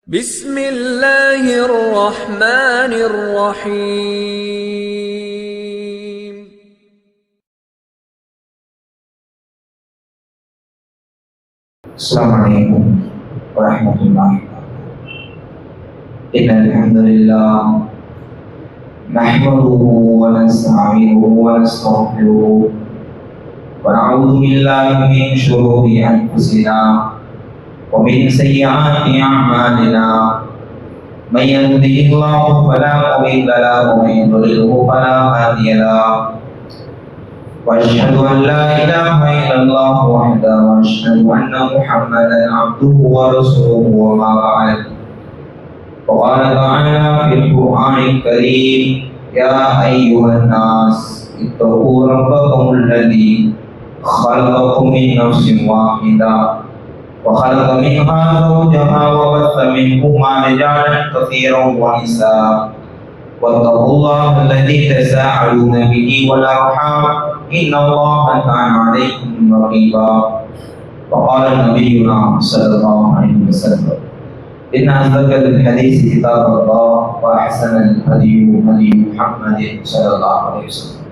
بسم الله الرحمن الرحيم. السلام عليكم ورحمة الله. إن الحمد لله نحمده ونستعينه ونستغفره ونعوذ بالله من شرور أنفسنا ومن سيئات أعمالنا. من يهده الله فلا مضل له ومن يضلله فلا هادي له. وأشهد أن لا إله إلا الله وحده وأشهد أن محمدا عبده ورسوله وما بعد. وقال تعالى في القرآن الكريم: يا أيها الناس اتقوا ربكم الذي خلقكم من نفس واحدة وخلق منها زوجها وبث منهما رجالا كثيرا ونساء واتقوا الله الذي تساءلون به والأرحام إن الله كان عليكم رقيبا. وقال نبينا صلى الله عليه وسلم: إن أصدق الحديث كتاب الله وأحسن الهدي هدي محمد صلى الله عليه وسلم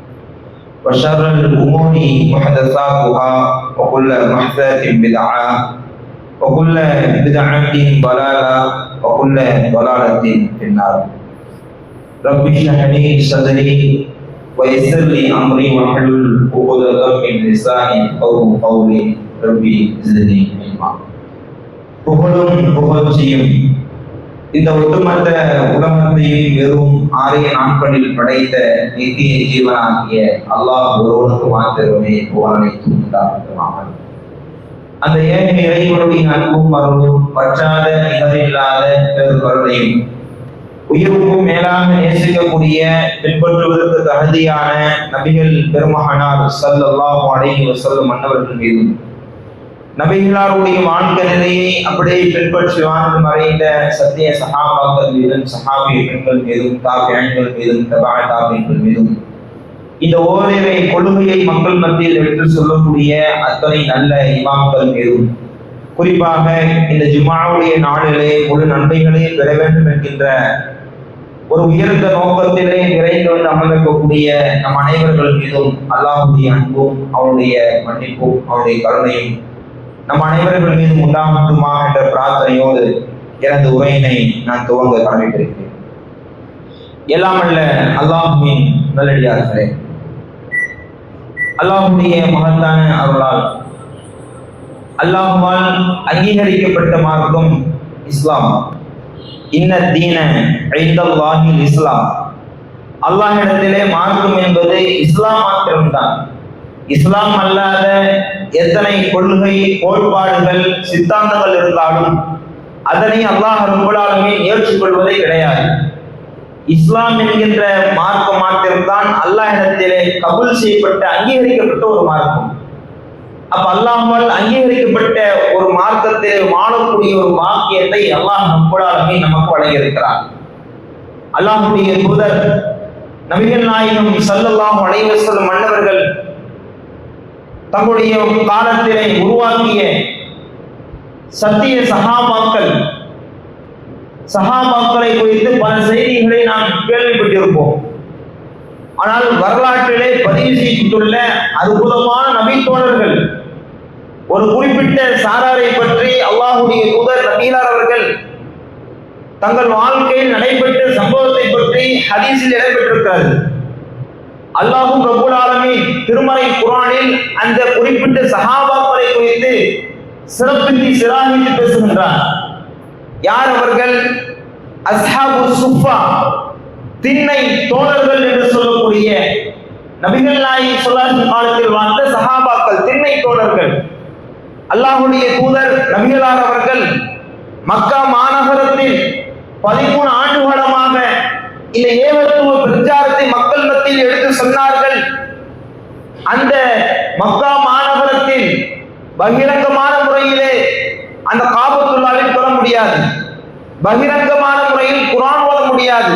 وشر الأمور محدثاتها وكل محدثة بدعة وكل بدعة ضلالة وكل ضلالة في النار. رب اشرح لي صدري ويسر لي أمري واحلل عقدة من لساني يفقهوا قولي. ربي زدني علما. புகழும் புகழ்ச்சியும் இந்த ஒட்டுமொத்த உலகத்தையும் வெறும் 6 நாட்களில் படைத்த நித்திய ஜீவனாகிய அல்லாஹ் ஒருவனுக்கு மாத்திரமே புகழனைத்தும் உண்டாகட்டும். அந்த ஏக இறைவனுடைய அன்பும் அருளும் வற்றாத நிகரில்லாத பெருங்கருணையும் உயிருக்கும் மேலாக நேசிக்கக்கூடிய பின்பற்றுவதற்கு தகுதியான நபிகள் பெருமகனார் ஸல்லல்லாஹு அலைஹி வஸல்லம் அன்னவர்கள் மீதும் நபிகளாருடைய வாழ்க்கை நிலையை அப்படியே பின்பற்றி வாழ்ந்து மறைந்த சத்திய சஹாபாக்கள் மீதும் சஹாபிய பெண்கள் மீதும் தாபியீன்கள் மீதும் தபா தாபியீன்கள் மீதும் இந்த ஓரிரை கொள்கையை மக்கள் மத்தியில் எடுத்து சொல்லக்கூடிய அத்தனை நல்ல இமாம்கள் மீதும் குறிப்பாக இந்த ஜும்ஆவுடைய நாளிலே முழு நன்மைகளை பெற வேண்டும் என்கின்ற ஒரு உயர்ந்த நோக்கத்திலே நிறைந்து வந்து அமர்ந்திருக்கக்கூடிய நம் அனைவர்கள் மீதும் அல்லாஹ்வுடைய அன்பும் அவனுடைய மன்னிப்பும் அவனுடைய கருணையும் நம் அனைவர்கள் மீதும் உண்டாகட்டுமா என்ற பிரார்த்தனையோடு எனது உரையினை நான் துவங்க கடமைப்பட்டிருக்கிறேன். எல்லாம் அல்ல அல்லாஹ்வின் நல்லடியார்களே, அல்லாஹ்வுடைய மகத்தான அருளால் அல்லாஹ்வால் அங்கீகரிக்கப்பட்ட மார்க்கம் இஸ்லாம். இன்ன தீன இன்தல்லாஹில் இஸ்லாம். அல்லாஹ்விடத்திலே மார்க்கம் என்பது இஸ்லாம் மாத்திரம்தான். இஸ்லாம் அல்லாத எத்தனை கொள்கை கோட்பாடுகள் சித்தாந்தங்கள் இருந்தாலும் அதனை அல்லாஹ் ரப்பல் ஆலமீன் ஏற்றுக்கொள்வதே கிடையாது. இஸ்லாம் என்கின்ற மார்க்கம் மாத்திரம்தான் அல்லாஹ்விடத்திலே கபூல் செய்யப்பட்ட அங்கீகரிக்கப்பட்ட ஒரு மார்க்கம். அப்ப அல்லாஹ்வால் அங்கீகரிக்கப்பட்ட ஒரு மார்க்கத்திலே வாழக்கூடிய ஒரு வாக்கியத்தை அல்லாஹ் ரப்பல் ஆலமீன் நமக்கு வழங்கியிருக்கிறார். அல்லாஹ்வுடைய தூதர் நபிகள் நாயகம் ஸல்லல்லாஹு அலைஹி வஸல்லம் அன்னவர்கள் தங்களுடைய காலத்திலே உருவாக்கிய சத்திய சஹாபாக்களை குறித்து பல செய்திகளை நாம் கேள்விப்பட்டிருப்போம். ஆனால் வரலாற்றிலே பதிவு செய்யப்பட்டுள்ள அற்புதமான நபித்தோழர்கள் ஒரு குறிப்பிட்ட சாராரை பற்றி அல்லாஹ்வுடைய தூதர் நபிகளார் அவர்கள் தங்கள் வாழ்க்கையில் நடைபெற்ற சம்பவத்தை பற்றி ஹதீஸில் இடம்பெற்றிருக்கிறது. அல்லாஹ் ரப்பல் ஆலமீன் திருமறை குர்ஆனில் அந்த குறிப்பிட்ட சஹாபாக்களை குறித்து சிறப்பித்து சிராகித்து பேசுகின்றார். யார் அவர்கள்? அஸ்ஹாபு சுஃபா, திண்ணை தோழர்கள் என்று சொல்லக்கூடிய நபிகள் நாயகம் ஸல்லல்லாஹு அலைஹி காலத்தில் வாழ்ந்த சஹாபாக்கள், திண்ணை தோழர்கள். அல்லாஹ்வுடைய தூதர் நபிகளார் அவர்கள் மக்கா மாநகரத்தில் 13 ஆண்டுகாலமாக இந்த ஏகத்துவ பிரச்சாரத்தை மக்கள் மத்தியில் எடுத்து சொன்னார்கள். அந்த மக்கா மாநகரத்தில் பகிரங்கமான முறையிலே அந்த காபத்துல்லாவில் தொழ முடியாது, பகிரங்கமான முறையில் குர்ஆன் ஓத முடியாது,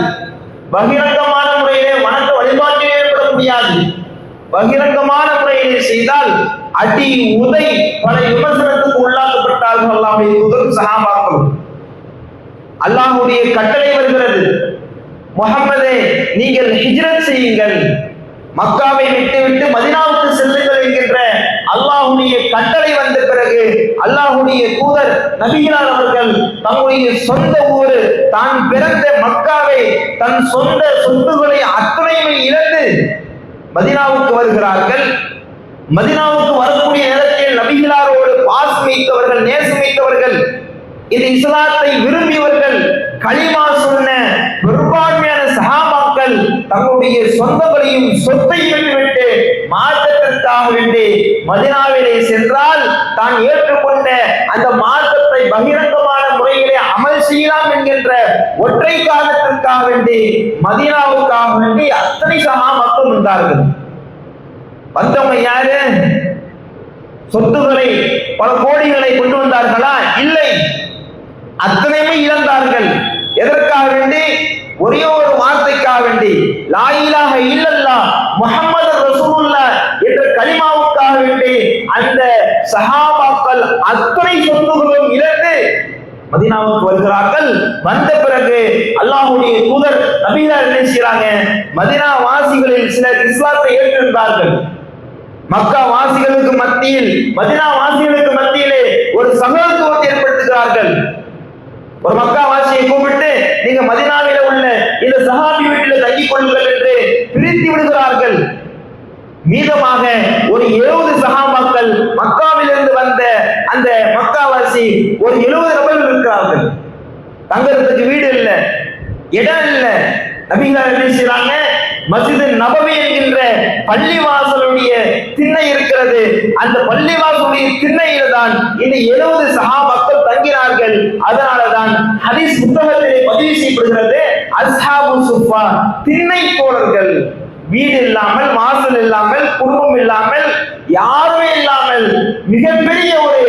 பகிரங்கமான முறையிலே வணக்க வழிபாட்டில் ஈடுபட முடியாது. பகிரங்கமான முறையிலே செய்தால் அடி உதை பல விமர்சனத்துக்கு உள்ளாக்கப்பட்டார்கள் அல்லாஹ்வுடைய தூதரும் சஹாபாக்களும். அல்லாஹ்வுடைய கட்டளை வருகிறது, முஹம்மதே நீங்கள் ஹிஜ்ரத் செய்யுங்கள், மக்காவை விட்டு மதீனாவுக்கு செல்லுங்கள் என்கின்ற அல்லாஹ்வுடைய கட்டளை வந்த பிறகு அல்லாஹ்வுடைய தூதர் நபிகளார் அவர்கள் தம்முடைய சொந்த ஊர் தான் பிறந்த மக்காவை தன் சொந்த சொத்துக்களை அத்தனையுமே இழந்து மதீனாவுக்கு வருகிறார்கள். மதீனாவுக்கு வரக்கூடிய நேரத்தில் நபிகளாரோடு பாசம் வைத்தவர்கள், நேசம் வைத்தவர்கள், இந்த இஸ்லாத்தை விரும்பியவர்கள், கலிமா சொன்ன பெரும்பான்மையான சஹாபாக்கள் தங்களுடைய சொந்தங்களையும் சொத்தையும் விட்டுவிட்டு மார்க்கத்திற்காக வேண்டி மதீனாவிலே சென்றால் தான் ஏற்றுக்கொண்ட அந்த மார்க்கத்தை பகிரங்கமான முறையிலே அமல் செய்யலாம் என்கின்ற ஒற்றை காரணத்திற்காக வேண்டி மதீனாவுக்காக வேண்டி அத்தனை சஹாபாக்கள் வந்தார்கள். வந்தவங்க யாரு? சொத்துக்களை பல கோடிகளை கொண்டு வந்தார்களா? இல்லை, அத்தனையுமே இழந்தார்கள். எதற்காக வேண்டி? ஒரே ஒரு வார்த்தைக்காக வேண்டி, லா இலாஹ இல்லல்லாஹ் முஹம்மது ரசூலுல்லாஹ் என்ற கலிமாவுக்காக வேண்டி அந்த சஹாபாக்கள் அத்தனை சொத்துகளும் இழந்து மதீனாவுக்கு வருகிறார்கள். வந்த பிறகு அல்லாஹ்வுடைய தூதர் நபிகள் என்ன செய்றாங்க? மதீனா வாசிகளில் சிலர் இஸ்லாத்தை ஏற்றிருந்தார்கள். மக்கா வாசிகளுக்கு மத்தியில், மதீனா வாசிகளுக்கு மத்தியிலே ஒரு சகோதரத்துவத்தை ஏற்படுத்துகிறார்கள். ஒரு மக்கா வாசியை கூப்பிட்டு நீங்க மதீனாவில உள்ள இந்த சஹாபி வீட்டில் தங்கிக் கொள்ளுங்கள் என்று பிரித்து விடுகிறார்கள். மீதமாக ஒரு 70 சஹாபாக்கள் மக்காவிலிருந்து வந்த அந்த மக்காவாசி ஒரு 70 நபர்கள் இருக்கிறார்கள். தங்கறதுக்கு வீடு இல்லை, இடம் இல்லை. நபிகள் என்ன செய்றாங்க? மஸ்ஜித் நபவி என்கின்ற பள்ளிவாசலுடைய திண்ணை இருக்கிறது. அந்த பள்ளிவாசலுடைய திண்ணையில தான் இந்த 70 சஹாபாக்கள் தங்கினார்கள். அதனாலதான் ஹதீஸ் புத்தகத்திலே பதிவு செய்யப்படுகிறது, அஸ்ஹாபு சுஃபா, திண்ணை தோழர்கள். வீடு இல்லாமல், வாசல் இல்லாமல், குடும்பம் இல்லாமல், யாருமே இல்லாமல் மிகப்பெரிய ஒரு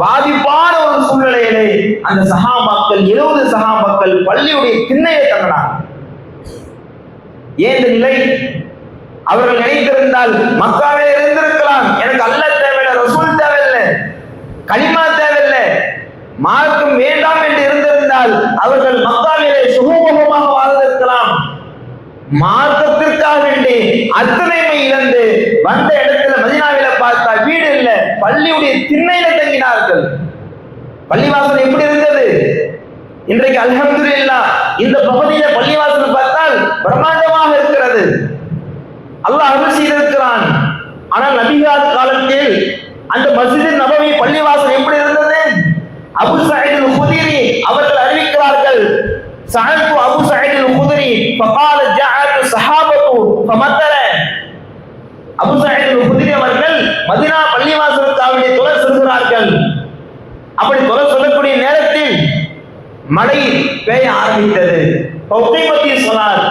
பாதிப்பான ஒரு சூழ்நிலையிலே அந்த சஹாபாக்கள் 70 சஹாபாக்கள் பள்ளியுடைய திண்ணையை தங்கினார். ஏன் இந்த நிலை? அவர்கள் நினைத்திருந்தால் மக்காவே இருந்திருக்கலாம், எனக்கு அல்லாஹ் தேவையில்லை, ரசூல் தேவையில்லை, கலிமா தேவையில்லை, மார்க்கம் வேண்டாம் என்று இருந்திருந்தால் அவர்கள் மக்காவிலே சுகமுகமாக வாழ்ந்திருக்கலாம். மார்க்கத்திற்காக வேண்டி அத்தனையுமே இழந்து வந்த இடத்துல மதீனாவில பார்த்தா வீடு இல்லை, பள்ளியுடைய திண்ணையில தங்கினார்கள். பள்ளிவாசல் எப்படி இருந்தது? இன்றைக்கு அல்ஹம்துலில்லாஹ் இந்த பகுதியில பள்ளிவாசல் பார்த்தால் பிரம்மாண்டமாக இருக்கிறது, அல்லாஹ் அருள் செய்திருக்கிறான். ஆனால் நபிகள் காலத்தில் அந்த மஸ்ஜித் நபவி பள்ளிவாசல் எப்படி இருந்தது? அபூ சயீத் அல்-குத்ரி அவர்கள் அறிவிக்கிறார்கள், சஅல்து அபூ சயீத் அல்-குத்ரி ஃபகால ஜஅஅத் ஸஹாபத்து ஃபமத்தல. அபூ சயீத் அல்-குத்ரி அவர்கள் மதீனா பள்ளிவாசலுக்காக தொலை சொல்கிறார்கள். அப்படி தொலை சொல்லக்கூடிய நேரத்தில் மழை பெய்ய ஆரம்பித்தது. சொன்னார்,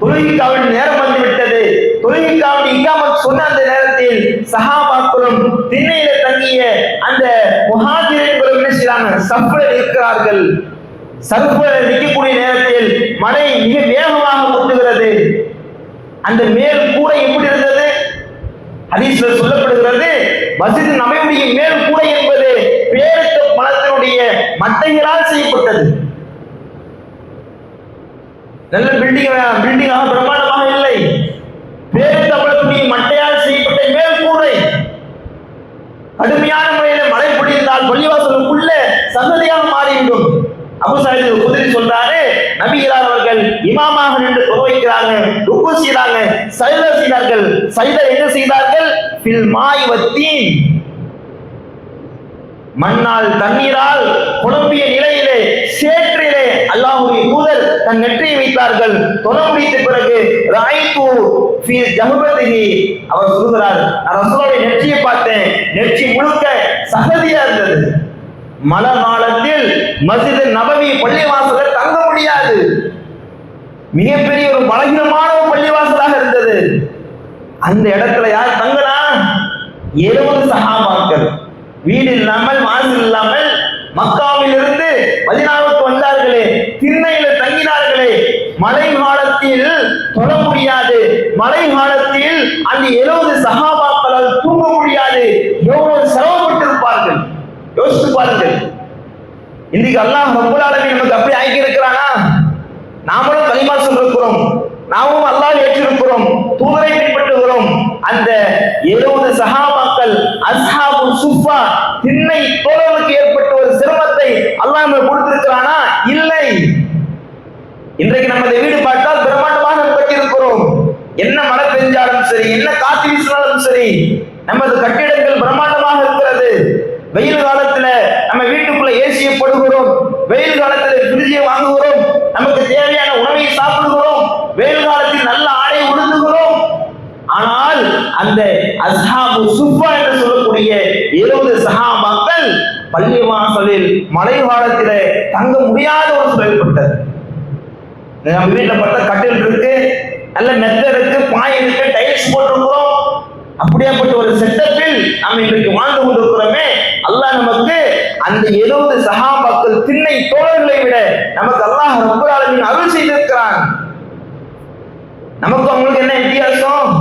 தொழுகைக்காக நேரம் வந்து விட்டது. தொழுகைக்காக இகாமத் சொன்ன அந்த நேரத்தில் சஹாபாக்களும் திண்ணையில தங்கிய அந்த முஹாஜிர்களும் என்ன செய்றாங்க? சஃப்ல இருக்கிறார்கள். சஃப்ல நிற்கக்கூடிய நேரத்தில் மழை மிக வேகமாக கொட்டுகிறது. அந்த மேல் கூரை எப்படி இருந்தது? ஹதீஸ்ல சொல்லப்படுகிறது, மஸ்ஜித் நபவியுடைய மேல் கூரை என்பது பேரித்த பழத்தினுடைய மட்டைகளால் செய்யப்பட்டது. நல்ல பில்டிங்காக பிரம்மாண்டமாக இல்லை, பேரித்த பழத்துடைய மட்டையால் செய்யப்பட்ட மேல் கூரை. கடுமையான முறையில் மழை பொழிந்தால் பள்ளிவாசலுக்குள்ள சந்ததியாக மாறிவிடும். அபூ சயீத் அல்-குத்ரி சொல்றாரு, நபிகளார் அவர்கள் இமாமாக நின்று தொழுகிறாங்க, ருக்கு செய்றாங்க, சஜதா செய்தார்கள். சஜதா என்ன செய்தார்கள்? ஃபில் மாய் வத்தீன், மண்ணால் தண்ணீரால் குழம்பிய நிலையிலே சேற்றிலே அல்லாஹ்வுடைய தூதர் தன் நெற்றியை வைத்தார்கள். தொழ முடித்த பிறகு ராய்து ஃபீ ஜஹபதிஹி, அவர் சொல்கிறார், நான் ரசூலுடைய நெற்றியை பார்த்தேன், நெற்றி முழுக்க சகதியா இருந்தது. மழை காலத்தில் மஸ்ஜித் நபவி பள்ளிவாசலில் தங்க முடியாது, மிகப்பெரிய ஒரு பலகீனமான ஒரு பள்ளிவாசலாக இருந்தது. அந்த இடத்துல யார் தங்கினா? 70 சஹாபாக்கள். வீடு இல்லாமல், வாசல் இல்லாமல் மக்காவில் இருந்து மதீனாவுக்கு வந்தார்களே, திண்ணையில தங்கினார்களே. மழை காலத்தில் தொழ முடியாது, மழை காலத்தில் அந்த 70 சஹாபாக்களால் தூங்க முடியாது. எவ்வளவு சிரமப்பட்டிருப்பார்கள் யோசித்து பாருங்கள். இன்னைக்கு அல்லாஹ் ரப்பல் ஆலமீன் நமக்கு அப்படி ஆக்கி இருக்கிறானா? நாமளும் கலிமா சொல்லிருக்கிறோம், நாமும் அல்லாஹ் ஏற்றிருக்கிறோம், தூதரை பின்பற்றுகிறோம். அந்த 70 சஹாபாக்கள் அஸ்ஹாபு சுஃபா திண்ணை தோழர்களுக்கு ஏற்பட்ட ஒரு சிரமத்தை அல்லாஹ் நமக்கு கொடுத்திருக்கிறானா? இல்லை. இன்றைக்கு நமது வீடு பார்த்தால் பிரம்மாண்டமாக கட்டியிருக்கிறோம். என்ன மழை பெஞ்சாலும் சரி, என்ன காற்று வீசினாலும் சரி, நமது கட்டிடங்கள் பிரம்மாண்டமாக இருக்கிறது. வெயில் காலத்துல நம்ம வீட்டுக்குள்ள ஏசியை போடுகிறோம், வெயில் காலத்துல ஃப்ரிட்ஜை வாங்குகிறோம், நமக்கு தேவையான உணவை சாப்பிடுகிறோம், வெயில் காலத்தில் நல்ல ஆடை உடுத்துகிறோம். ஆனால் அந்த அஸ்ஹாபு சுஃபா என்று சொல்லக்கூடிய 70 சஹாபாக்கள் பள்ளிவாசலில் மழை காலத்தில தங்க முடியாத ஒரு சூழல் ஏற்பட்டது. நம்ம வீட்டுல பார்த்தா கட்டில் இருக்கு, நல்ல மெத்த இருக்கு, பாய் இருக்கு, டைல்ஸ் போட்டிருக்கிறோம். அப்படியாப்பட்ட ஒரு செட்டப்பில் நாம் இன்றைக்கு வாழ்ந்து கொண்டிருக்கிறோமே. அல்லாஹ் நமக்கு அந்த 70 சஹாபாக்கள் திண்ணை தோழர்களை விட நமக்கு அல்லாஹ் ரப்பல் ஆலமீன் அருள் செய்திருக்கிறான். நமக்கு அவங்களுக்கு என்ன வித்தியாசம்?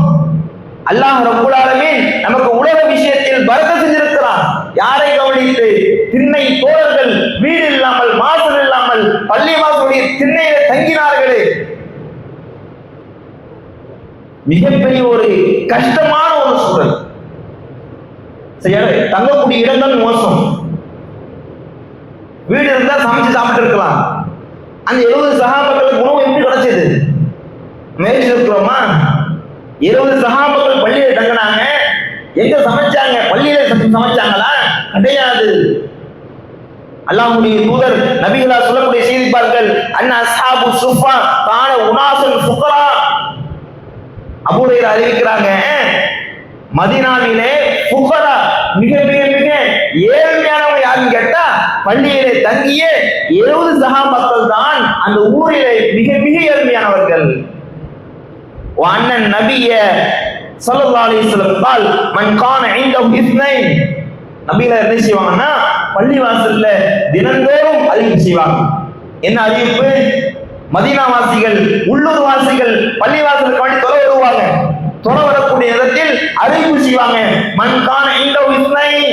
அல்லாஹ் ரப்பல் ஆலமீன் நமக்கு உலக விஷயத்தில் பரக்கத் செஞ்சிருக்கிறான். யாரை கவனித்து? திண்ணை தோழர்கள் வீடு இல்லாமல் வாசல் இல்லாமல் பள்ளிவாசலுடைய திண்ணையில தங்கினார்களே. மிகப்பெரிய ஒரு கஷ்டமான ஒரு சூழல். தங்கக்கூடிய இடங்கள் மோசம். வீடு இருந்தா சமைச்சு சாப்பிட்டு இருக்கலாம். அந்த 70 சஹாபாக்களுக்கு உணவு எப்படி கிடைச்சது? முயற்சி இருக்கிறோமா? 70 சஹாபாக்கள் பள்ளியில தங்கினாங்க. எங்க சமைச்சாங்க? பள்ளியில சமைச்சாங்களா? கிடையாது. அல்லாஹ்வுடைய தூதர் நபிகளா சொல்லக்கூடிய செய்தி பாருங்கள். அன்ன அஸ்ஹாபு சுஃபா கான உனாசுல் ஃபுகரா. அபூ ஹுரைரா அறிவிக்கிறாங்க, மதீனாவிலே ஃபுகரா மிக மிக மிக ஏழ்மையானவங்க யாருன்னு கேட்டா பள்ளியிலே தங்கிய 70 சஹாபாக்கள் தான் அந்த ஊரிலே மிக மிக ஏழ்மையானவர்கள். அண்ணன் நபிய ஸல்லல்லாஹு அலைஹி வஸல்லம் قال من كان عنده اثنين. நபியில என்ன செய்வாங்கன்னா பள்ளிவாசல்ல தினந்தோறும் அறிவிப்பு செய்வாங்க. என்ன அறிவிப்பு? மதீனா வாசிகள், உள்ளூர் வாசிகள் பள்ளிவாசலுக்கு வேண்டி தொலை வருவாங்க. தொலை வரக்கூடிய இடத்தில் அறிவிப்பு செய்வாங்க. மன் கான இன்டஹு இஸ்னைன்.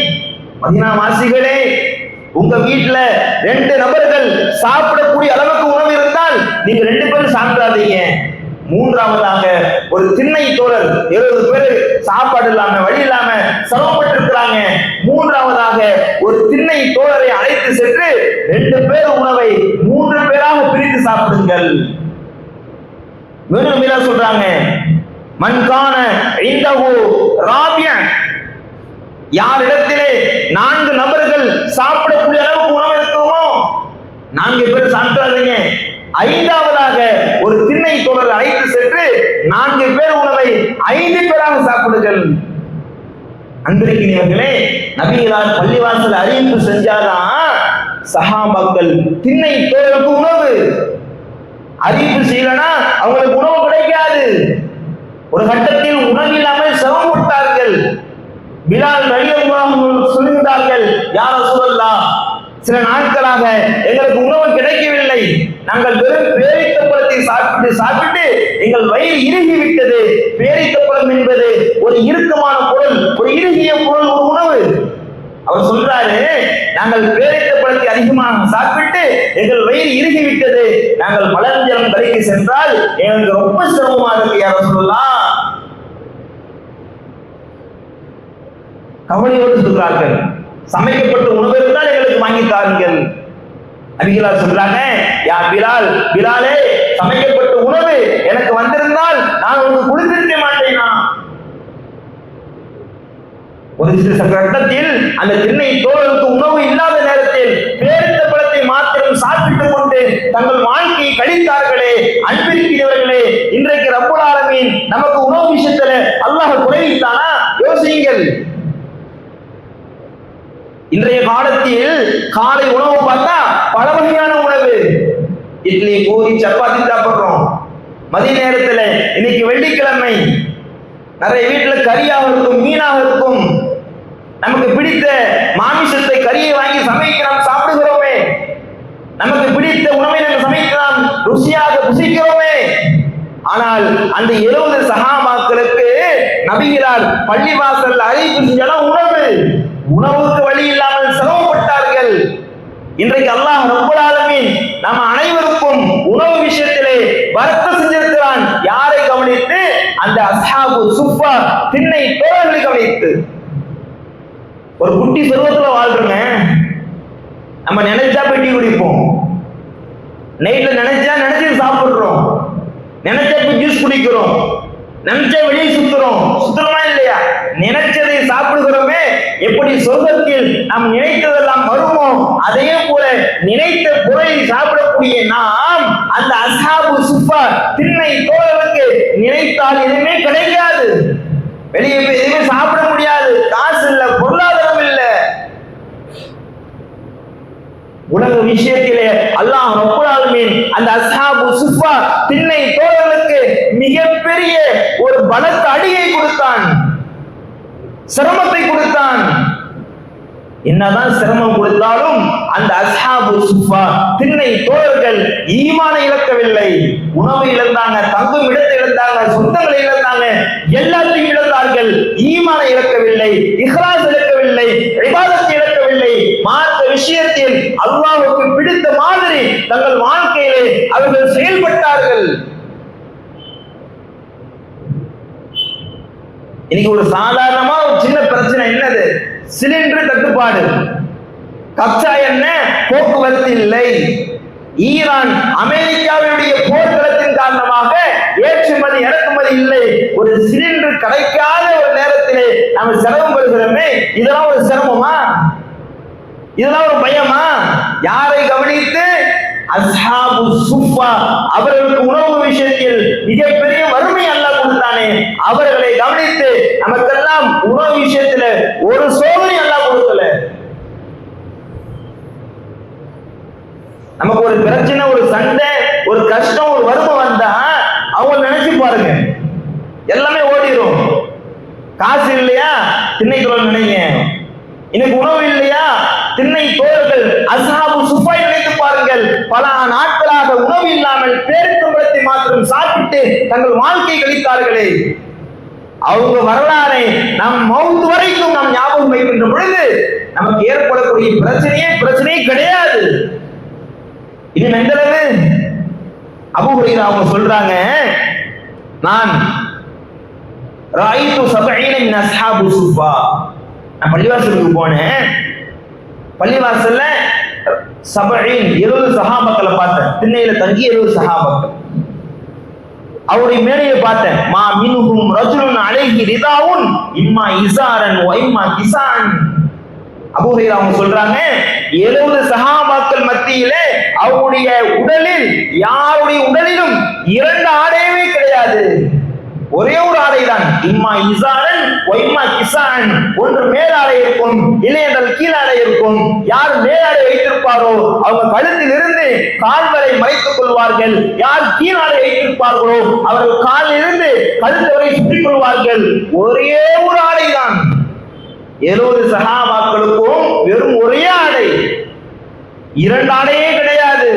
மதீனா வாசிகளே, உங்க வீட்டுல 2 நபர்கள் சாப்பிடக்கூடிய அளவுக்கு உணவு இருந்தால் நீங்க 2 பேரும் சாப்பிடாதீங்க. மூன்றாவதாக ஒரு திண்ணை தோழர் 70 பேர் சாப்பாடு இல்லாம வழி இல்லாம சிரமப்பட்டு இருக்கிறாங்க. மூன்றாவதாக ஒரு திண்ணை தோழரை அழைத்து சென்று 2 பேர் உணவை 3 பேராக பிரித்து சாப்பிடுங்கள். மீண்டும் மீண்டும் சொல்றாங்க, மன்கான இந்தஹு ராபியா. யாரிடத்திலே 4 நபர்கள் சாப்பிடக்கூடிய அளவுக்கு உணவு இருக்குமோ 4 பேர் சாப்பிடாதீங்க. 5ஆவதாக ஒரு திண்ணை தோழர் அழைத்து சென்று 4 பேர் உணவை 5 பேராக சாப்பிடுங்கள். அன்பிற்கினியவர்களே, நபிகளார் பள்ளிவாசல் அறிவிப்பு செஞ்சாதான் சஹாபாக்கள் திண்ணை தோழருக்கு உணவு. அறிவிப்பு செய்யலனா அவங்களுக்கு உணவு கிடைக்காது. ஒரு கட்டத்தில் உணவு இல்லாமல் சிரமப்பட்டார்கள். பிலால் ரலியல்லாஹு அன்ஹு சொல்கிறார்கள், யா ரசூலல்லாஹ், சில நாட்களாக எங்களுக்கு உணவு கிடைக்கவில்லை. நாங்கள் வெறும் பேரித்தப்பழத்தை சாப்பிட்டு எங்கள் வயிறு இறுகி விட்டது. பேரித்தப்பழம் என்பது ஒரு இறுக்கமான பொருள், ஒரு இறுகிய பொருள், ஒரு உணவு. அவர் சொல்றாரு, நாங்கள் பேரித்தப்பழத்தை அதிகமாக சாப்பிட்டு எங்கள் வயிறு இறுகி விட்டது. நாங்கள் மலர்ஜலம் கரைக்கு சென்றால் எங்களுக்கு ரொம்ப சிரமமா இருக்கு யா ரசூலல்லாஹ். கவலையோடு சொல்றார்கள், சமைக்கப்பட்ட உணவு இருந்தால் எங்களுக்கு வாங்கி தாருங்கள். நபிகளார் சொல்றாங்க, யா பிலால், பிலாலே, சமைக்கப்பட்ட உணவு எனக்கு வந்திருந்தால் நான் உங்களுக்கு கொடுத்திருக்க மாட்டேனா? ஒரு சில கட்டத்தில் அந்த திண்ணை தோழருக்கு உணவு இல்லாத நேரத்தில் பேரித்த பழத்தை மாத்திரம் சாப்பிட்டுக் கொண்டு தங்கள் வாழ்க்கையை கழித்தார்களே. அன்பிற்கிறவர்களே, இன்றைக்கு ரப்பல் ஆலமீன் நமக்கு உணவு விஷயத்துல அல்லாஹ் குறைவித்தானா? யோசியுங்கள். இன்றைய காலத்தில் காலை உணவு பார்த்தா பல வகையான உணவு. இட்லி, பூரி, சப்பாத்தி சாப்பிடுறோம். மதிய நேரத்துல இன்னைக்கு வெள்ளிக்கிழமை நிறைய வீட்டுல கறியாக இருக்கும், மீனாக இருக்கும். நமக்கு பிடித்த மாமிசத்தை கறியை வாங்கி சமைக்க நாம் சாப்பிடுகிறோமே. நமக்கு பிடித்த உணவை நம்ம சமைக்க நாம் ருசியாக புசிக்கிறோமே. ஆனால் அந்த 70 சஹாபாக்களுக்கு நபிகளார் பள்ளிவாசல் அறிவிப்பு செஞ்சாலும் உணவுக்கு வழி இல்லாமல் சிரமப்பட்டார்கள். இன்றைக்கு அல்லாஹ் ரப்பல் ஆலமீன் நம்ம அனைவருக்கும் உணவு விஷயத்திலே பரக்கத் செஞ்சிருக்கிறான். யாரை கவனித்து? அந்த அஸ்ஹாபு சுஃபா திண்ணை தோழர்களை கவனித்து. ஒரு குட்டி செல்வத்துல வாழ்றோங்க. நம்ம நினைச்சா பெட்டி குடிப்போம், நைட்ல நினைச்சு சாப்பிடுறோம், நினைச்சா ஜூஸ் குடிக்கிறோம், நினைச்சா வெளியே சுத்துறோமா இல்லையா? நினைச்சதை சாப்பிடுகிறோமே. எப்படி சொர்க்கத்தில் நாம் நினைத்ததெல்லாம் வருமோ அதே போல நினைத்த பொருளை சாப்பிடக்கூடிய நாம் அந்த அஸ்ஹாபு சுஃபா திண்ணை தோழர்களுக்கு நினைத்தால் எதுவுமே கிடைக்காது. வெளியே போய் எதுவுமே சாப்பிட முடியாது. காசு இல்ல, பொருளாதாரம் இல்ல. உலக விஷயத்திலே அல்லாஹ் ரப்பல் ஆலமீன் அந்த அஸ்ஹாபு சுஃபா திண்ணை தோழர்களுக்கு மிகப்பெரிய ஒரு பலத்த அடியை கொடுத்தான், சிரமத்தை கொடுத்தான். என்னதான் சிரமம் கொடுத்தாலும் அந்த அஸ்ஹாபு சுஃபா திண்ணை தோழர்கள் ஈமானை இழக்கவில்லை. உணவு இழந்தாங்க, தங்கும் இடத்தை இழந்தாங்க, சொந்தங்களை இழந்தாங்க, எல்லாத்தையும் இழந்தார்கள். ஈமானை இழக்கவில்லை, இஹ்லாஸ் இழக்கவில்லை, இபாதத்தை இழக்கவில்லை. மார்க்க விஷயத்தில் அல்லாஹ்வுக்கு பிடித்த மாதிரி தங்கள் வாழ்க்கையிலே அவர்கள் செயல்பட்டார்கள். இன்னைக்கு ஒரு சாதாரணமா ஒரு சின்ன பிரச்சனை என்னது? சிலிண்டர் தட்டுப்பாடு, கச்சா எண்ணெய் போக்குவரத்து இல்லை. ஈரான் அமெரிக்காவுடைய போர்க்களத்தின் காரணமாக ஏற்றுமதி இறக்குமதி இல்லை. ஒரு சிலிண்டர் கிடைக்காத ஒரு நேரத்திலே நம்ம சிரமம் பெறுகிறோமே, இதெல்லாம் ஒரு சிரமமா? இதெல்லாம் ஒரு பயமா? யாரை கவனித்து? அஸ்ஹாபு சுஃபா அவர்களுக்கு உணவு விஷயத்தில் மிகப்பெரிய வறுமை அல்லாஹ் கொடுத்தானே, அவர்களை கவனித்து நமக்கெல்லாம் உணவு விஷயத்துல ஒரு சோதனை அல்லாஹ் கொடுக்கல. நமக்கு ஒரு பிரச்சனை, ஒரு சண்டை, ஒரு கஷ்டம், ஒரு வறுமை வந்தா அவங்க நினைச்சு பாருங்க, எல்லாமே ஓடிடும். காசு இல்லையா? திண்ணை தோழர் நினைங்க. இன்னைக்கு உணவு இல்லையா? திண்ணை தோழர்கள் அஸ்ஹாபு சுஃபா நினைத்து பாருங்கள். பல நாட்களாக உணவு இல்லாமல் பேரித்தம்பழத்தை மாத்திரம் சாப்பிட்டு தங்கள் வாழ்க்கை கழித்தார்களே. அவங்க வரலாறை நம் மௌத் வரைக்கும் நாம் ஞாபகம் வைக்கின்ற பொழுது நமக்கு ஏற்படக்கூடிய பிரச்சனையே கிடையாது. இது எந்தளவு? அபூ ஹுரைரா அவங்க சொல்றாங்க, நான் ராயித்து 70 மின் அஸ்ஹாபு சுஃபா. நான் பள்ளிவாசலுக்கு போனேன். பள்ளிவாசல்ல 70 சஹாபாக்களை பார்த்தேன். திண்ணையில தங்கி 70 சஹாபாக்கள். அவருடைய மேடையை பார்த்தேன். மா மின்ஹும் ரஜுலுன் அலைஹி ரிதாவுன் இம்மா இஸாரன் வ இம்மா கிசான். அபூ ஹுரைரா அவங்க சொல்றாங்க, 70 சஹாபாக்கள் மத்தியிலே அவருடைய உடலில் யாருடைய உடலிலும் 2 ஆடையே கிடையாது, ஒரே ஒரு ஆடை தான். இம்மா இஸாரன் வ இம்மா கிசான். ஒன்று மேலாடை இருக்கும், இல்லை என்றால் கீழாடை இருக்கும். யார் மேலாடை வைத்திருப்பாரோ அவங்க கழுத்தில் இருந்து கால் வரை மறைத்துக் கொள்வார்கள். யார் கீழாடை வைத்திருப்பார்களோ அவர்கள் காலில் இருந்து கழுத்து வரை சுற்றிக் கொள்வார்கள். ஒரே ஒரு ஆடை தான். 70 சஹாபாக்களுக்கும் வெறும் ஒரே ஆடை, 2 ஆடையே கிடையாது.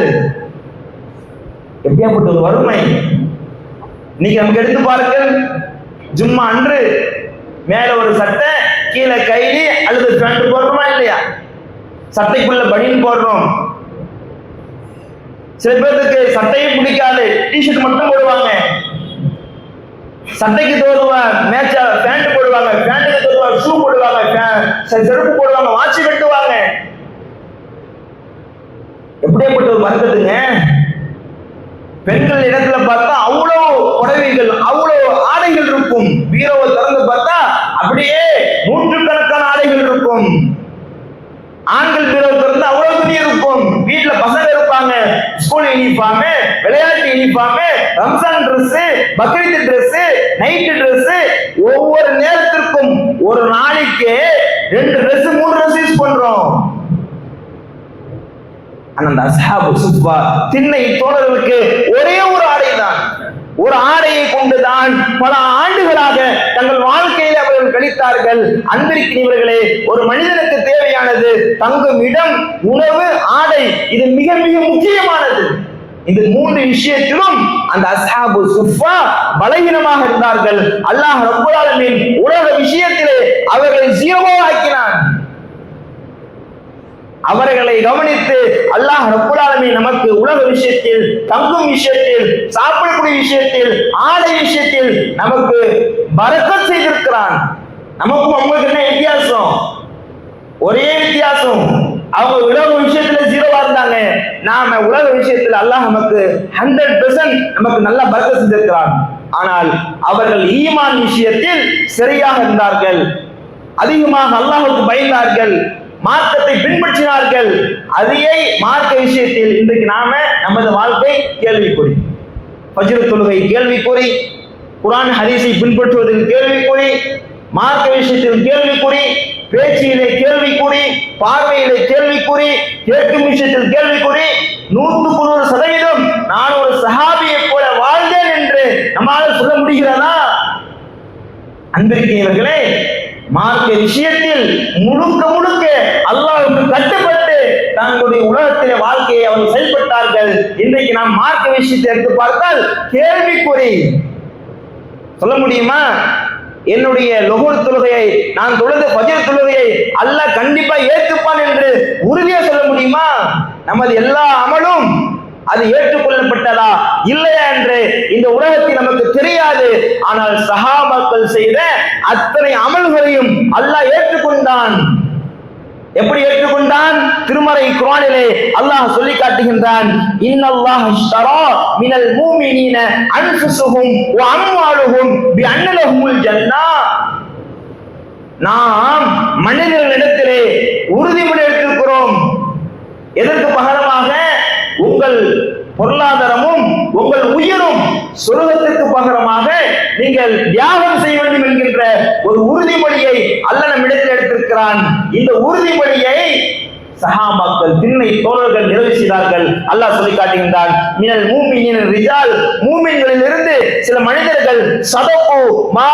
எப்படியாப்பட்ட ஒரு வறுமை! இன்னைக்கு நமக்கு எடுத்து பாருங்கள். ஜும்மா அன்று மேல ஒரு சட்டை, கீழே கைலி அல்லது பேண்ட் போடுறோமா இல்லையா? சட்டைக்குள்ள பனியன் போடுறோம். சில பேருக்கு சட்டையும் பிடிக்காது, டிஷர்ட் மட்டும் போடுவாங்க. சட்டைக்கு தோதுவா மேட்சா பேண்ட் போடுவாங்க, பேண்ட்டுக்கு தோதுவா ஷூ போடுவாங்க, செருப்பு போடுவாங்க, வாட்சி வெட்டுவாங்க. எப்படியாப்பட்ட ஒரு வர்க்கத்துங்க! பெண்கள் இடத்துல பார்த்தா அவ்வளவு புடவைகள், அவ்வளவு ஆடைகள் இருக்கும். பீரோவை திறந்து பார்த்தா அப்படியே நூற்றுக்கணக்கான ஆடைகள் இருக்கும். ஆண்கள் பீரோவை திறந்து அவ்வளவு துணி இருக்கும். வீட்டுல பசங்க இருப்பாங்க, ஸ்கூல் யூனிஃபார்ம், விளையாட்டு uniform, Ramzan dress, Bakrid dress, night dress, ஒவ்வொரு நேரத்திற்கும் ஒரு நாளைக்கு 2 டிரெஸ் 3 டிரெஸ் யூஸ் பண்றோம். அந்த அஸ்ஹாபு சுஃபா திண்ணை தோழர்களுக்கு ஒரே ஒரு ஆடை தான். ஒரு ஆடையை கொண்டுதான் பல ஆண்டுகளாக தங்கள் வாழ்க்கையில் அவர்கள் கழித்தார்கள். அன்பிற்கினியவர்களே, ஒரு மனிதனுக்கு தேவையானது தங்கும் இடம், உணவு, ஆடை. இது மிக மிக முக்கியமானது. இந்த 3 விஷயத்திலும் அந்த அஸ்ஹாபு சுஃபா பலவீனமாக இருந்தார்கள். அல்லாஹ் ரப்பல் ஆலமீன் உலக விஷயத்திலே அவர்களை ஜீரோவா ஆக்கினான். அவர்களை கவனித்து அல்லாஹ் ரப்புல் ஆலமீன் நமக்கு உலக விஷயத்தில், தங்கும் விஷயத்தில், சாப்பிடக்கூடிய விஷயத்தில், ஆடை விஷயத்தில் நமக்கு பரக்கத் செய்திருக்கிறான். நமக்கும் அவங்களுக்கு என்ன வித்தியாசம்? ஒரே வித்தியாசம், அவங்க உலக விஷயத்துல 0வா இருந்தாங்க, நாம உலக விஷயத்தில் அல்லாஹ் நமக்கு 100% நமக்கு நல்ல பரக்கத் செஞ்சிருக்கிறான். ஆனால் அவர்கள் ஈமான் விஷயத்தில் சரியாக இருந்தார்கள், அதிகமாக அல்லாஹ்வுக்கு பயந்தார்கள், மார்க்கத்தை பின்பற்றினார்கள். அதே மார்க்க விஷயத்தில் இன்றைக்கு நாம நமது வாழ்க்கை கேள்விக்குறி, ஃபஜ்ர் தொழுகை கேள்விக்குறி, குர்ஆன் ஹதீஸை பின்பற்றுவதில் கேள்விக்குறி, மார்க்க விஷயத்தில் கேள்விக்குறி, பேச்சிலே கேள்விக்குறி, பார்வையிலே கேள்விக்குறி, கேட்கும் விஷயத்தில் கேள்விக்குறி. 100% நான் ஒரு சஹாபியை போல வாழ்ந்தேன் என்று நம்மால் சொல்ல முடிகிறதா? அன்பிற்குரியவர்களே, மார்க்க விஷயத்தில் முழுக்க முழுக்க அல்லாஹ்வுக்கு கட்டுப்பட்டு தங்களுடைய உலகத்திலே வாழ்க்கையை அவர்கள் செயல்பட்டார்கள். இன்றைக்கு நாம் மார்க்க விஷயத்தை எடுத்து பார்த்தால் கேள்விக்குறி. சொல்ல முடியுமா? என்னுடைய லுஹர் தொழுகையை, நான் தொழுத ஃபஜ்ர் தொழுகையை அல்லாஹ் கண்டிப்பா ஏற்றுப்பான் என்று உறுதியா சொல்ல முடியுமா? நமது எல்லா அமலும் அது ஏற்றுக்கொள்ளப்பட்டதா இல்லையா என்று இந்த உலகத்தில் நமக்கு தெரியாது. ஆனால் சஹாபாக்கள் செய்த அத்தனை அமல்களையும் அல்லாஹ் ஏற்றுக்கொண்டான். எப்படி ஏற்றுக்கொண்டான்? திருமறை குர்ஆனிலே அல்லாஹ் சொல்லி காட்டுகின்றான், இன்னல்லாஹ் இஷ்தரா மினல் முஃமினீன அன்ஃபுஸுஹும் வ அம்வாலுஹும் பிஅன்ன லஹுமுல் ஜன்னah. நாம் மனிதர்களிடத்திலே உறுதிமொழி எடுத்திருக்கிறோம். எதற்கு பகரமாக? உங்கள் பொருளாதாரமும் உங்கள் உயிரும் சொர்க்கத்திற்கு பகரமாக நீங்கள் தியாகம் செய்ய வேண்டும் என்கின்ற ஒரு உறுதிமொழியை அல்லாஹ் நம்மிடத்தில் எடுத்திருக்கிறான். இந்த உறுதிமொழியை சஹாபாக்கள், திண்ணை தோழர்கள் நிறைவு செய்தார்கள். அல்லாஹ் சொல்லி காட்டுகின்றான், மினல் முஃமினீன ரிஜால், மூமின்களில் இருந்து சில மனிதர்கள் சதகு மா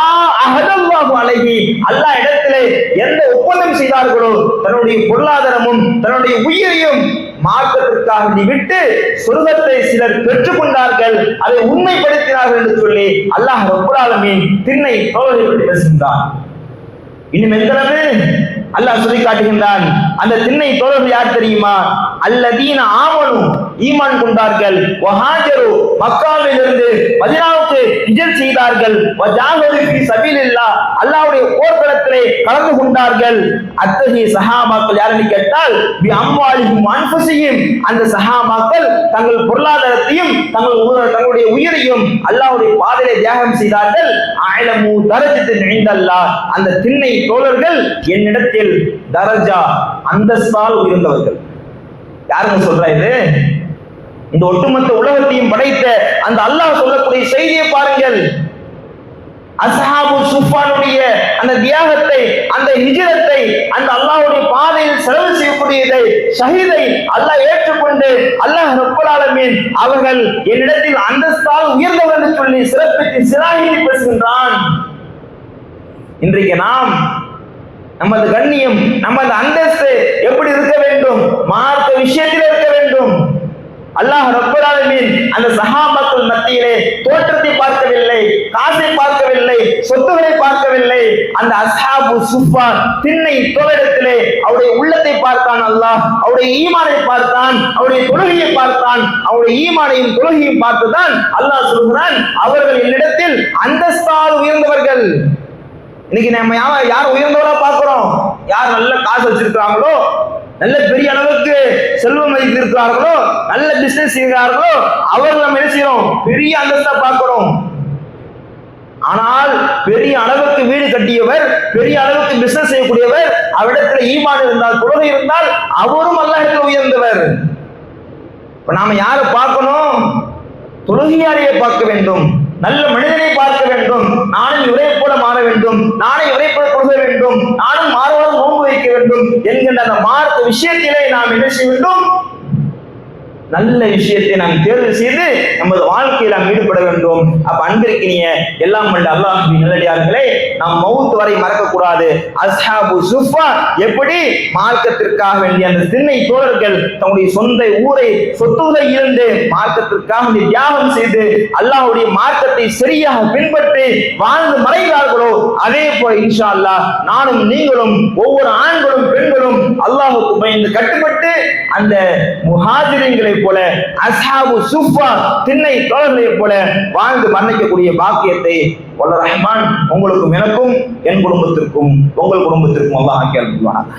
அஹதல்லாஹு அலைஹி, அல்லாஹ் இடத்திலே எந்த ஒப்பந்தம் செய்தார்களோ தன்னுடைய பொருளாதாரமும் தன்னுடைய உயிரையும் மார்க்கத்திற்காக விட்டு சொர்க்கத்தை சிலர் பெற்றுக் கொண்டார்கள், அதை உண்மைப்படுத்தினார்கள் என்று சொல்லி அல்லாஹ் ரப்புல் ஆலமீன் திண்ணை தோழர்களை பற்றி பேசுகின்றான். இன்னும் எந்தளவு அல்லாஹ் சொல்லி காட்டுகின்றான், அந்த திண்ணை தோழர்கள் யார் தெரியுமா? அல்லதீன ஆமனு, ஈமான் கொண்டார்கள், வஹாஜரு, மக்காவில் இருந்து மதீனாவுக்கு ஹிஜ்ரத் செய்தார்கள், வஜாஹது ஃபீ சபீலில்லாஹ், அல்லாஹ்வுடைய போர்க்களத்திலே கலந்து கொண்டார்கள். அத்தகைய சஹாபாக்கள் யாரென்று கேட்டால் பி அம்வாலிஹிம் அன்ஃபுஸிஹிம், அந்த சஹாபாக்கள் தங்கள் பொருளாதாரத்தையும் தங்களுடைய உயிரையும் அல்லாஹ்வுடைய பாதையிலே தியாகம் செய்தார்கள். அலமு தரஜத்தின் இன்தல்லாஹ், அந்த திண்ணை தோழர்கள் என்னிடத்தில் தரஜா, அந்தஸ்தால் உயர்ந்தவர்கள். யாருங்க சொல்ற இது? இந்த ஒட்டுமொத்த உலகத்தையும் படைத்த அந்த அல்லாஹ் சொல்லக்கூடிய செய்தியை பாருங்கள். அஸ்ஹாபு சுஃபானுடைய அந்த தியாகத்தை, அந்த ஹிஜ்ரத்தை, அந்த அல்லாஹ்வுடைய பாதையில் செலவு செய்யக்கூடியதை, ஷஹீதை அல்லாஹ் ஏற்றுக்கொண்டு அல்லாஹ் ரப்பல் ஆலமீன் அவர்கள் என்னிடத்தில் அந்தஸ்தால் உயர்ந்தவர் என்று சொல்லி சிறப்பித்து சிராகி பேசுகின்றான். இன்றைக்கு நாம் நமது கண்ணியம், நமது அந்தஸ்து எப்படி இருக்க வேண்டும்? மார்க்க விஷயத்தில் இருக்க வேண்டும். அல்லாஹ் ரப்பல் ஆலமீன் அந்த சஹாபாக்கள் மத்தியிலே தோற்றத்தை பார்க்கவில்லை, காசை பார்க்கவில்லை, சொத்துக்களை பார்க்கவில்லை. அந்த அஸ்ஹாபு சுஃபா திண்ணை தோழரிடத்திலே அவருடைய உள்ளத்தை பார்த்தான் அல்லாஹ், அவருடைய ஈமானை பார்த்தான், அவருடைய தொழுகையை பார்த்தான். அவருடைய ஈமானையும் தொழுகையும் பார்த்துதான் அல்லாஹ் சொல்கிறான், அவர்கள் என்னிடத்தில் அந்தஸ்தால் உயர்ந்தவர்கள். இன்னைக்கு நம்ம யார் உயர்ந்தவரா பார்க்கிறோம்? யார் நல்ல காசு வச்சிருக்கிறாங்களோ, நல்ல பெரிய அளவுக்கு செல்வம் இருக்கிறார்களோ, நல்ல பிசினஸ் செய்கிறார்களோ, அவர்கள் நம்ம என்ன செய்யறோம்? பெரிய அந்தஸ்தா பார்க்கிறோம். ஆனால் பெரிய அளவுக்கு வீடு கட்டியவர், பெரிய அளவுக்கு பிசினஸ் செய்யக்கூடியவர், அவரிடத்துல ஈமான் இருந்தால், தொழுகை இருந்தால், அவரும் அல்லாஹ்விடத்தில் உயர்ந்தவர். இப்ப நாம யாரை பார்க்கணும்? தொழுகையாளியை பார்க்க வேண்டும், நல்ல மனிதனை பார்க்க வேண்டும். நானும் இவரை போல மாற வேண்டும், நானும் இவரை போல தொழுக வேண்டும், நானும் மாறுவாரம் நோன்பு வைக்க வேண்டும் என்கின்ற அந்த மார்க்க விஷயத்திலே நாம் என்ன செய்ய வேண்டும்? நல்ல விஷயத்தை நாம் தேர்வு செய்து நமது வாழ்க்கையில் நாம் ஈடுபட வேண்டும். அப்ப அன்பிற்கினிய எல்லாம் வல்ல அல்லாஹ்வின் நல்லடியார்களே, நாம் மௌத் வரை மறக்கக்கூடாது. அஸ்ஹாபு சுஃபா எப்படி மார்க்கத்திற்காக வேண்டிய அந்த சின்னை தோழர்கள் தங்களுடைய சொந்த ஊரை சொத்துகளை இருந்து மார்க்கத்திற்காக தியாகம் செய்து அல்லாஹ்வுடைய மார்க்கத்தை சரியாக பின்பற்றி வாழ்ந்து மறைந்தார்களோ, அதே போல இன்ஷா அல்லாஹ் நானும் நீங்களும் ஒவ்வொரு ஆண்களும் பெண்களும் அல்லாஹ்வுக்கு பயந்து கட்டுப்பட்டு அந்த முஹாஜிரின்களை போல அஸ்ஹாபு சுஃபா திண்ணை தோழர்களைப் போல வாழ்ந்து மரணிக்கக்கூடிய பாக்கியத்தை வல்ல ரஹ்மான் உங்களுக்கும் எனக்கும் என் குடும்பத்திற்கும் உங்கள் குடும்பத்திற்கும் அல்லாஹ் ஆக்கி அருள்வானாக.